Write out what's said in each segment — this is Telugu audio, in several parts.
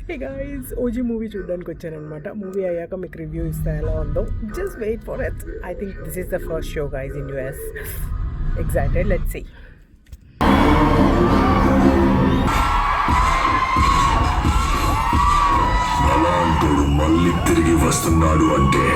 హే గాయ్స్, ఓజీ మూవీ చూడడానికి వచ్చానమాట. మూవీ అయ్యాక మీకు రివ్యూ ఇస్తా ఎలా ఉందో. Just wait for it. I think this is the first show guys in US. Excited, let's see. అలాంటోడు మళ్ళీ తిరిగి వస్తున్నాడు అంటే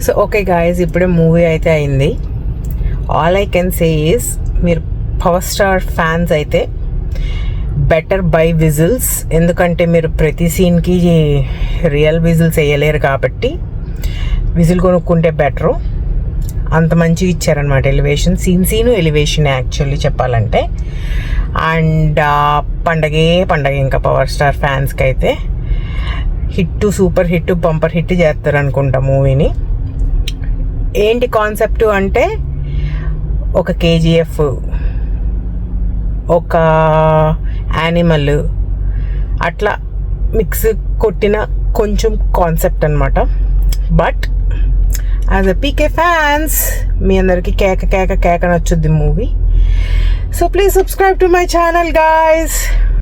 సో ఓకే గాయస్, ఇప్పుడే మూవీ అయితే అయింది. All I can say is, మీరు పవర్ స్టార్ ఫ్యాన్స్ అయితే బెటర్ బై విజిల్స్. ఎందుకంటే మీరు ప్రతి సీన్కి రియల్ విజిల్స్ వేయలేరు కాబట్టి విజిల్ కొనుక్కుంటే బెటరు. అంత మంచిగా ఇచ్చారనమాట ఎలివేషన్. సీను ఎలివేషన్ యాక్చువల్లీ చెప్పాలంటే. అండ్ పండగ ఇంకా పవర్ స్టార్ ఫ్యాన్స్కి అయితే hit, super hit, bumper hit చేస్తారనుకుంటా మూవీని. ఏంటి కాన్సెప్ట్ అంటే, ఒక కేజీఎఫ్, ఒక యానిమల్, అట్లా మిక్స్ కొట్టిన కొంచెం కాన్సెప్ట్ అనమాట. But as a PK fans మీ అందరికీ కేక నచ్చుద్ది movie. So please subscribe to my channel guys.